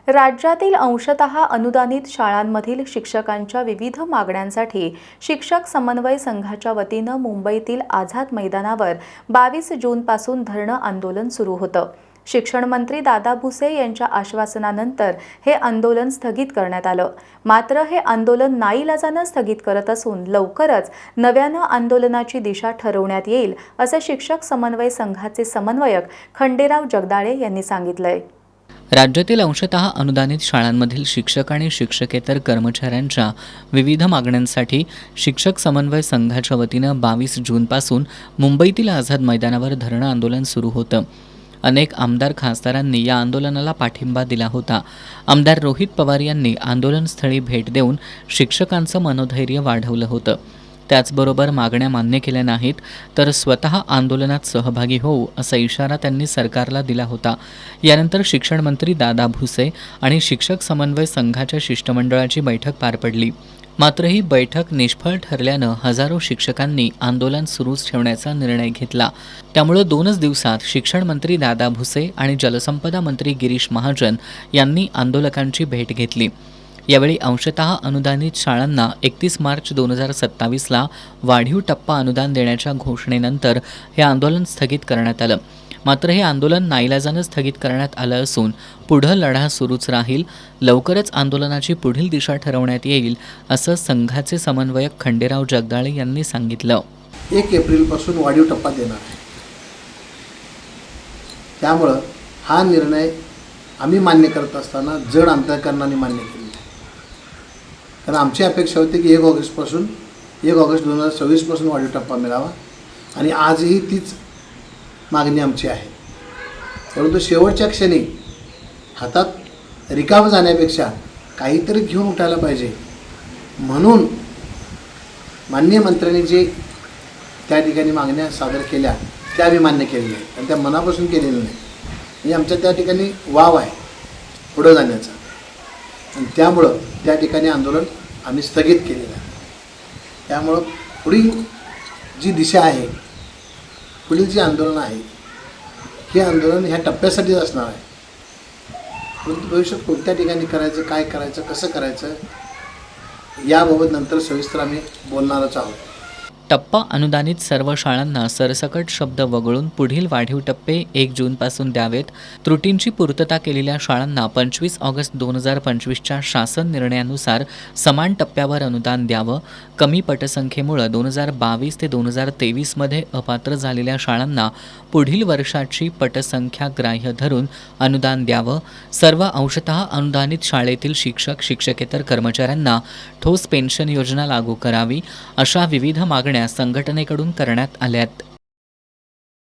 राज्यातील अंशतः अनुदानित शाळांमधील शिक्षकांच्या विविध मागण्यांसाठी शिक्षक समन्वय संघाच्या वतीनं मुंबईतील आझाद मैदानावर 22 जूनपासून धरणं आंदोलन सुरू होतं। शिक्षण मंत्री दादा भुसे यांच्या आश्वासनानंतर हे आंदोलन स्थगित करण्यात आलं। मात्र हे आंदोलन नाईलाजानं स्थगित करत असून लवकरच नव्यानं आंदोलनाची दिशा ठरवण्यात येईल असं शिक्षक समन्वय संघाचे समन्वयक खंडेराव जगदाळे यांनी सांगितलंय। राज्यातील अंशतः अनुदानित शाळांमधील शिक्षक आणि शिक्षकेतर कर्मचाऱ्यांच्या विविध मागण्यांसाठी शिक्षक समन्वय संघाच्या वतीनं 22 जूनपासून मुंबईतील आझाद मैदानावर धरणं आंदोलन सुरू होतं। अनेक आमदार खासदारांनी या आंदोलनाला पाठिंबा दिला होता। आमदार रोहित पवार यांनी आंदोलनस्थळी भेट देऊन शिक्षकांचं मनोधैर्य वाढवलं होतं। त्याचबरोबर मागण्या मान्य केल्या नाहीत तर स्वतः आंदोलनात सहभागी होऊ असा इशारा त्यांनी सरकारला दिला होता। यानंतर शिक्षण मंत्री दादा भुसे आणि शिक्षक समन्वय संघाच्या शिष्टमंडळाची बैठक पार पडली। मात्र ही बैठक निष्फळ ठरल्यानं हजारो शिक्षकांनी आंदोलन सुरूच ठेवण्याचा निर्णय घेतला। त्यामुळे 2च दिवसात शिक्षण मंत्री दादा भुसे आणि जलसंपदा मंत्री गिरीश महाजन यांनी आंदोलकांची भेट घेतली। यावेळी अंशतः अनुदानित शाळांना 31 मार्च 2027ला वाढीव टप्पा अनुदान देण्याच्या घोषणेनंतर हे आंदोलन स्थगित करण्यात आलं। मात्र हे आंदोलन नाईलाजानं स्थगित करण्यात आलं असून पुढं लढा सुरूच राहील। लवकरच आंदोलनाची पुढील दिशा ठरवण्यात येईल असं संघाचे समन्वयक खंडेराव जगदाळे यांनी सांगितलं। 1 एप्रिलपासून वाढीव टप्पा देणार आहे। त्यामुळं हा निर्णय आम्ही मान्य करत असताना जड अंतःकरणाने मान्य केला। कारण आमची अपेक्षा होती की 1 ऑगस्ट 2026पासून वाढीव टप्पा मिळावा आणि आजही तीच मागणी आमची आहे। परंतु शेवटच्या क्षणी हातात रिकाम जाण्यापेक्षा काहीतरी घेऊन उठायला पाहिजे म्हणून माननीय मंत्र्यांनी जे त्या ठिकाणी मागण्या सादर केल्या त्या आम्ही मान्य केलेल्या आहेत आणि त्या मनापासून केलेल्या नाही। म्हणजे आमच्या त्या ठिकाणी वाव आहे पुढं जाण्याचा आणि त्यामुळं त्या ठिकाणी आंदोलन आम्ही स्थगित केलेलं आहे। त्यामुळं पुढील जी दिशा आहे, पुढील जे आंदोलन आहे हे आंदोलन ह्या टप्प्यासाठीच असणार आहे। परंतु भविष्यात कोणत्या ठिकाणी करायचं, काय करायचं, कसं करायचं याबाबत नंतर सविस्तर आम्ही बोलणारच आहोत। टप्पा अनुदानित सर्व शाळांना सरसकट शब्द वगळून पुढील वाढीव टप्पे 1 जूनपासून द्यावेत। त्रुटींची पूर्तता केलेल्या शाळांना 25 ऑगस्ट 2025च्या शासन निर्णयानुसार समान टप्प्यावर अनुदान द्यावं। कमी पटसंख्येमुळे 2022 ते 2023मध्ये अपात्र झालेल्या शाळांना पुढील वर्षाची पटसंख्या ग्राह्य धरून अनुदान द्यावं। सर्व अंशतः अनुदानित शाळेतील शिक्षक शिक्षकेतर कर्मचाऱ्यांना ठोस पेन्शन योजना लागू करावी अशा विविध मागण्या संघटनेकडून करण्यात आल्यात।